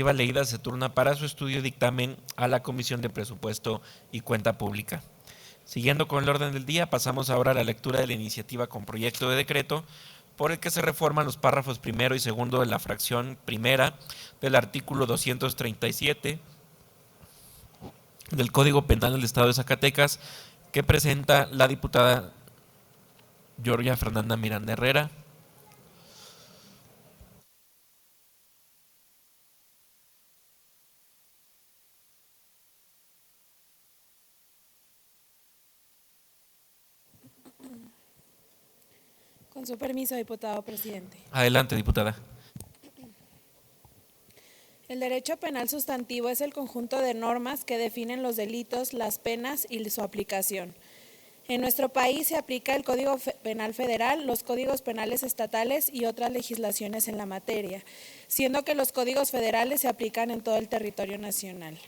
leída se turna para su estudio y dictamen a la Comisión de Presupuesto y Cuenta Pública. Siguiendo con el orden del día, pasamos ahora a la lectura de la iniciativa con proyecto de decreto por el que se reforman los párrafos primero y segundo de la fracción primera del artículo 237 del Código Penal del Estado de Zacatecas, que presenta la diputada Georgia Fernanda Miranda Herrera. Con su permiso, diputado presidente. Adelante, diputada. El derecho penal sustantivo es el conjunto de normas que definen los delitos, las penas y su aplicación. En nuestro país se aplica el Código Penal Federal, los códigos penales estatales y otras legislaciones en la materia, siendo que los códigos federales se aplican en todo el territorio nacional.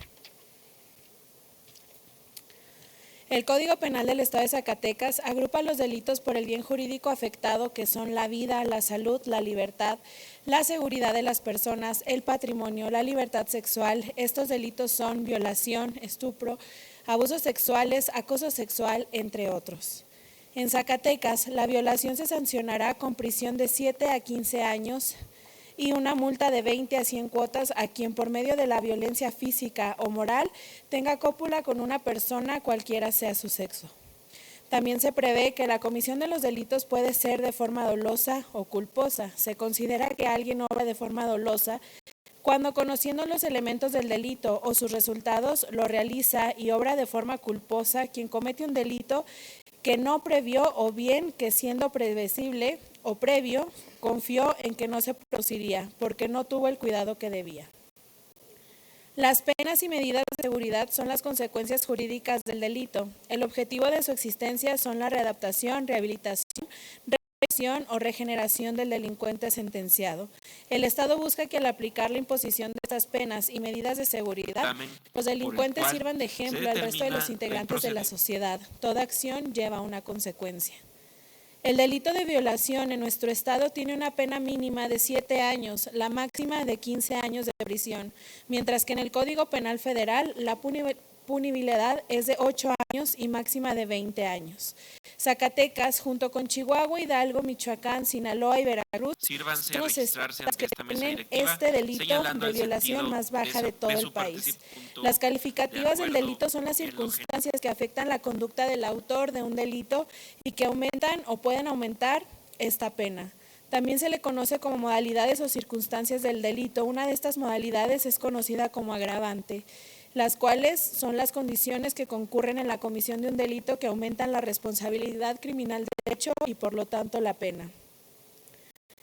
El Código Penal del Estado de Zacatecas agrupa los delitos por el bien jurídico afectado, que son la vida, la salud, la libertad, la seguridad de las personas, el patrimonio, la libertad sexual. Estos delitos son violación, estupro, abusos sexuales, acoso sexual, entre otros. En Zacatecas, la violación se sancionará con prisión de 7 a 15 años y una multa de 20 a 100 cuotas a quien por medio de la violencia física o moral tenga cópula con una persona, cualquiera sea su sexo. También se prevé que la comisión de los delitos puede ser de forma dolosa o culposa. Se considera que alguien obra de forma dolosa cuando, conociendo los elementos del delito o sus resultados, lo realiza, y obra de forma culposa quien comete un delito que no previó, o bien que siendo previsible o previo, confió en que no se produciría porque no tuvo el cuidado que debía. Las penas y medidas de seguridad son las consecuencias jurídicas del delito. El objetivo de su existencia son la readaptación, rehabilitación, represión o regeneración del delincuente sentenciado. El Estado busca que al aplicar la imposición de estas penas y medidas de seguridad, los delincuentes sirvan de ejemplo al resto de los integrantes de la sociedad. Toda acción lleva una consecuencia. El delito de violación en nuestro estado tiene una pena mínima de 7 años, la máxima de 15 años de prisión, mientras que en el Código Penal Federal la punibilidad es de 8 años y máxima de 20 años. Zacatecas, junto con Chihuahua, Hidalgo, Michoacán, Sinaloa y Veracruz, son los estados que tienen este delito de violación más baja de todo el país. Las calificativas del delito son las circunstancias que afectan la conducta del autor de un delito y que aumentan o pueden aumentar esta pena. También se le conoce como modalidades o circunstancias del delito. Una de estas modalidades es conocida como agravante, las cuales son las condiciones que concurren en la comisión de un delito que aumentan la responsabilidad criminal del hecho y por lo tanto la pena.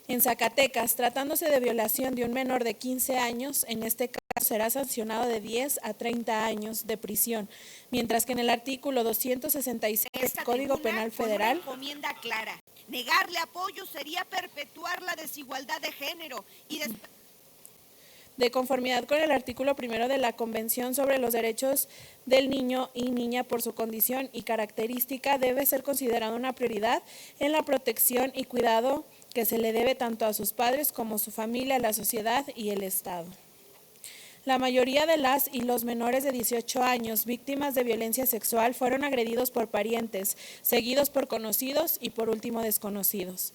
En Zacatecas, tratándose de violación de un menor de 15 años, en este caso será sancionado de 10 a 30 años de prisión, mientras que en el artículo 266 del Código Penal Federal, una encomienda clara. Negarle apoyo sería perpetuar la desigualdad de género y de conformidad con el artículo 1 de la Convención sobre los Derechos del Niño y Niña por su condición y característica, debe ser considerado una prioridad en la protección y cuidado que se le debe tanto a sus padres como a su familia, la sociedad y el Estado. La mayoría de las y los menores de 18 años víctimas de violencia sexual fueron agredidos por parientes, seguidos por conocidos y por último desconocidos.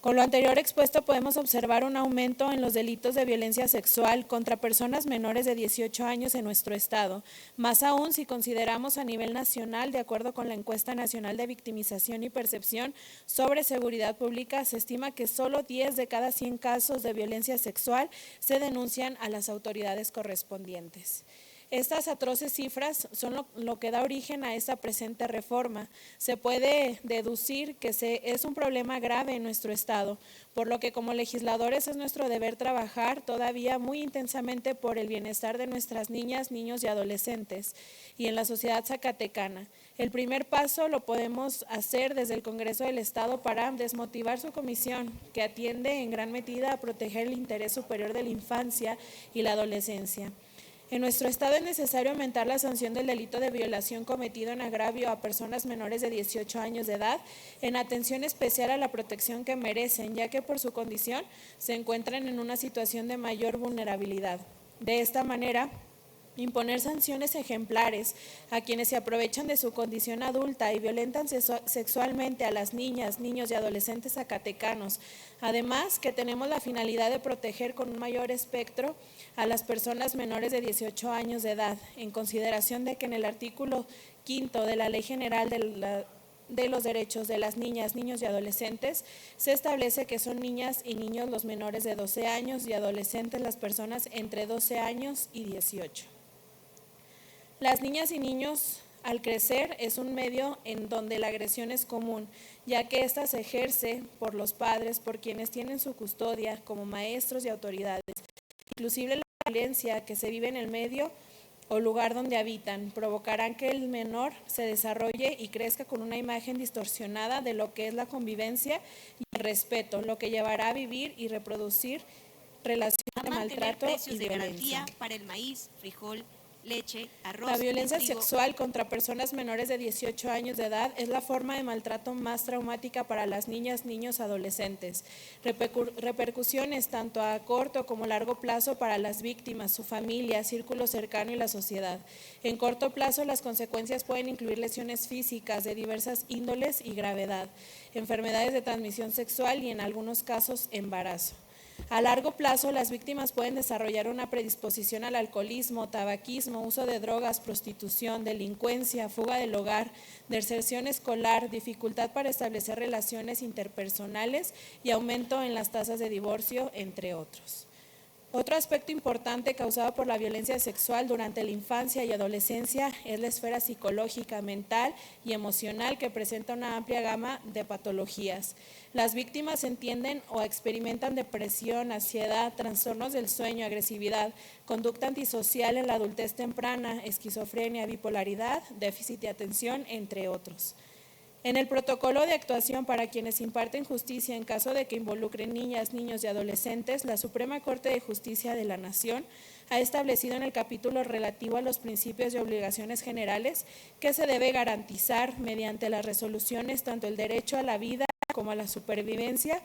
Con lo anterior expuesto podemos observar un aumento en los delitos de violencia sexual contra personas menores de 18 años en nuestro estado, más aún si consideramos a nivel nacional, de acuerdo con la Encuesta Nacional de Victimización y Percepción sobre Seguridad Pública, se estima que solo 10 de cada 100 casos de violencia sexual se denuncian a las autoridades correspondientes. Estas atroces cifras son lo que da origen a esta presente reforma. Se puede deducir que es un problema grave en nuestro estado, por lo que como legisladores es nuestro deber trabajar todavía muy intensamente por el bienestar de nuestras niñas, niños y adolescentes y en la sociedad zacatecana. El primer paso lo podemos hacer desde el Congreso del Estado para desmotivar su comisión, que atiende en gran medida a proteger el interés superior de la infancia y la adolescencia. En nuestro estado es necesario aumentar la sanción del delito de violación cometido en agravio a personas menores de 18 años de edad, en atención especial a la protección que merecen, ya que por su condición se encuentran en una situación de mayor vulnerabilidad. De esta manera, imponer sanciones ejemplares a quienes se aprovechan de su condición adulta y violentan sexualmente a las niñas, niños y adolescentes zacatecanos. Además, que tenemos la finalidad de proteger con un mayor espectro a las personas menores de 18 años de edad, en consideración de que en el artículo 5 de la Ley General de los Derechos de las Niñas, Niños y Adolescentes, se establece que son niñas y niños los menores de 12 años y adolescentes las personas entre 12 años y 18. Las niñas y niños, al crecer, es un medio en donde la agresión es común, ya que ésta se ejerce por los padres, por quienes tienen su custodia, como maestros y autoridades. Inclusive la violencia que se vive en el medio o lugar donde habitan provocarán que el menor se desarrolle y crezca con una imagen distorsionada de lo que es la convivencia y el respeto, lo que llevará a vivir y reproducir relaciones de maltrato y violencia. Para el maíz, frijol, leche, arroz. La violencia sexual contra personas menores de 18 años de edad es la forma de maltrato más traumática para las niñas, niños, adolescentes. Repercusiones tanto a corto como largo plazo para las víctimas, su familia, círculo cercano y la sociedad. En corto plazo, las consecuencias pueden incluir lesiones físicas de diversas índoles y gravedad, enfermedades de transmisión sexual y en algunos casos embarazo. A largo plazo, las víctimas pueden desarrollar una predisposición al alcoholismo, tabaquismo, uso de drogas, prostitución, delincuencia, fuga del hogar, deserción escolar, dificultad para establecer relaciones interpersonales y aumento en las tasas de divorcio, entre otros. Otro aspecto importante causado por la violencia sexual durante la infancia y adolescencia es la esfera psicológica, mental y emocional, que presenta una amplia gama de patologías. Las víctimas entienden o experimentan depresión, ansiedad, trastornos del sueño, agresividad, conducta antisocial en la adultez temprana, esquizofrenia, bipolaridad, déficit de atención, entre otros. En el protocolo de actuación para quienes imparten justicia en caso de que involucren niñas, niños y adolescentes, la Suprema Corte de Justicia de la Nación ha establecido en el capítulo relativo a los principios y obligaciones generales que se debe garantizar mediante las resoluciones tanto el derecho a la vida como a la supervivencia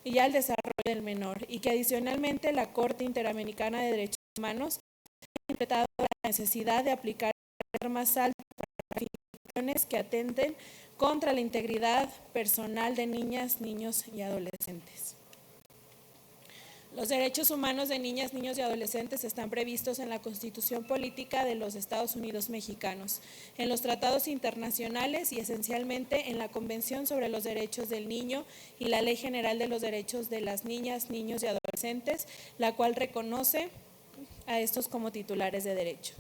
y al desarrollo del menor, y que adicionalmente la Corte Interamericana de Derechos Humanos ha interpretado la necesidad de aplicar el más alto para infracciones que atenten contra la integridad personal de niñas, niños y adolescentes. Los derechos humanos de niñas, niños y adolescentes están previstos en la Constitución Política de los Estados Unidos Mexicanos, en los tratados internacionales y esencialmente en la Convención sobre los Derechos del Niño y la Ley General de los Derechos de las Niñas, Niños y Adolescentes, la cual reconoce a estos como titulares de derecho.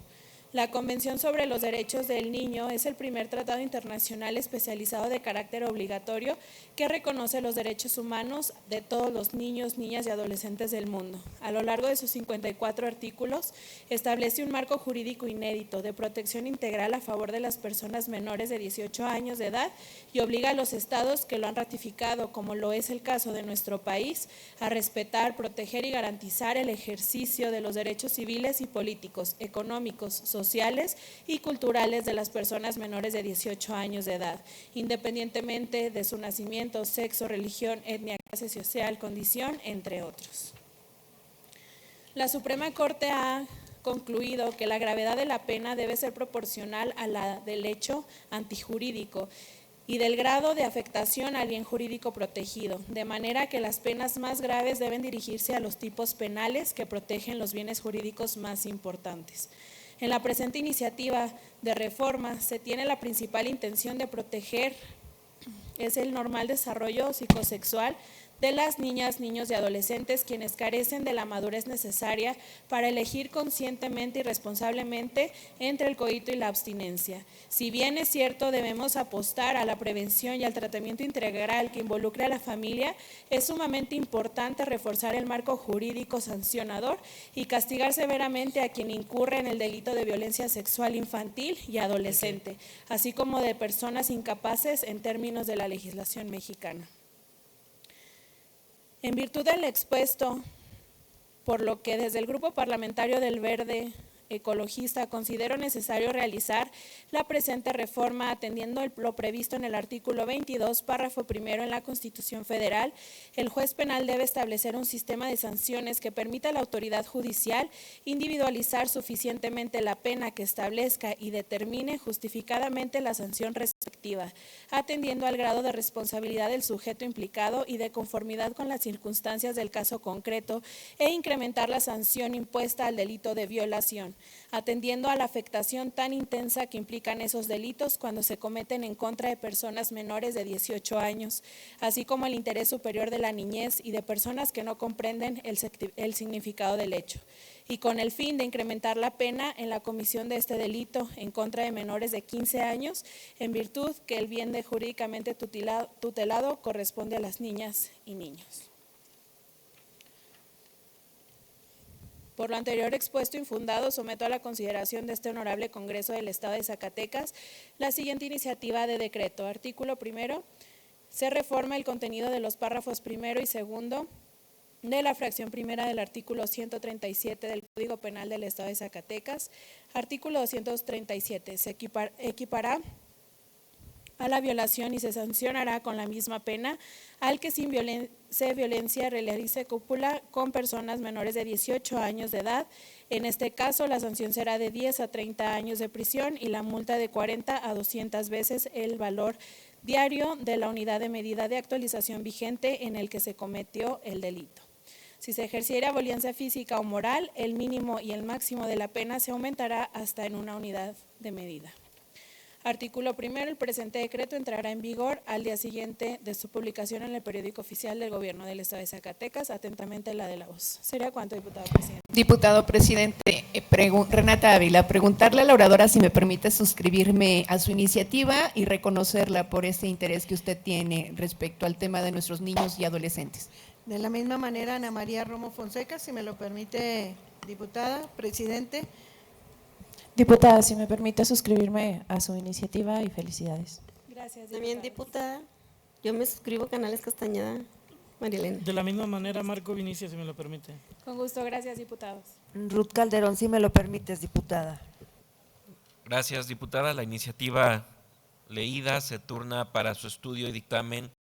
La Convención sobre los Derechos del Niño es el primer tratado internacional especializado de carácter obligatorio que reconoce los derechos humanos de todos los niños, niñas y adolescentes del mundo. A lo largo de sus 54 artículos, establece un marco jurídico inédito de protección integral a favor de las personas menores de 18 años de edad y obliga a los estados que lo han ratificado, como lo es el caso de nuestro país, a respetar, proteger y garantizar el ejercicio de los derechos civiles y políticos, económicos, sociales y culturales de las personas menores de 18 años de edad, independientemente de su nacimiento, sexo, religión, etnia, clase social, condición, entre otros. La Suprema Corte ha concluido que la gravedad de la pena debe ser proporcional a la del hecho antijurídico y del grado de afectación al bien jurídico protegido, de manera que las penas más graves deben dirigirse a los tipos penales que protegen los bienes jurídicos más importantes. En la presente iniciativa de reforma se tiene la principal intención de proteger es el normal desarrollo psicosexual de las niñas, niños y adolescentes quienes carecen de la madurez necesaria para elegir conscientemente y responsablemente entre el coito y la abstinencia. Si bien es cierto, debemos apostar a la prevención y al tratamiento integral que involucre a la familia, es sumamente importante reforzar el marco jurídico sancionador y castigar severamente a quien incurre en el delito de violencia sexual infantil y adolescente, así como de personas incapaces en términos de la legislación mexicana. En virtud del expuesto, por lo que desde el Grupo Parlamentario del Verde ecologista, considero necesario realizar la presente reforma atendiendo lo previsto en el artículo 22, párrafo primero en la Constitución Federal. El juez penal debe establecer un sistema de sanciones que permita a la autoridad judicial individualizar suficientemente la pena que establezca y determine justificadamente la sanción respectiva, atendiendo al grado de responsabilidad del sujeto implicado y de conformidad con las circunstancias del caso concreto, e incrementar la sanción impuesta al delito de violación, atendiendo a la afectación tan intensa que implican esos delitos cuando se cometen en contra de personas menores de 18 años, así como el interés superior de la niñez y de personas que no comprenden el significado del hecho, y con el fin de incrementar la pena en la comisión de este delito en contra de menores de 15 años, en virtud que el bien de jurídicamente tutelado corresponde a las niñas y niños. Por lo anterior expuesto y fundado, someto a la consideración de este honorable Congreso del Estado de Zacatecas la siguiente iniciativa de decreto. Artículo primero, se reforma el contenido de los párrafos primero y segundo de la fracción primera del artículo 137 del Código Penal del Estado de Zacatecas. Artículo 237, se equipará a la violación y se sancionará con la misma pena al que sin violencia realice cópula con personas menores de 18 años de edad. En este caso, la sanción será de 10 a 30 años de prisión y la multa de 40 a 200 veces el valor diario de la unidad de medida de actualización vigente en el que se cometió el delito. Si se ejerciera violencia física o moral, el mínimo y el máximo de la pena se aumentará hasta en una unidad de medida. Artículo primero, el presente decreto entrará en vigor al día siguiente de su publicación en el periódico oficial del Gobierno del Estado de Zacatecas. Atentamente, la de la voz. ¿Sería cuánto, diputado presidente? Diputado presidente, Renata Ávila, preguntarle a la oradora si me permite suscribirme a su iniciativa y reconocerla por ese interés que usted tiene respecto al tema de nuestros niños y adolescentes. De la misma manera, Ana María Romo Fonseca, si me lo permite, diputada, presidente. Diputada, si me permite suscribirme a su iniciativa y felicidades. Gracias, También, diputados. diputada, yo me suscribo a Canales Castañeda, Marilena. De la misma manera, Marco Vinicia, si me lo permite. Con gusto, gracias, diputados. Ruth Calderón, si me lo permites, diputada. Gracias, diputada. La iniciativa leída se turna para su estudio y dictamen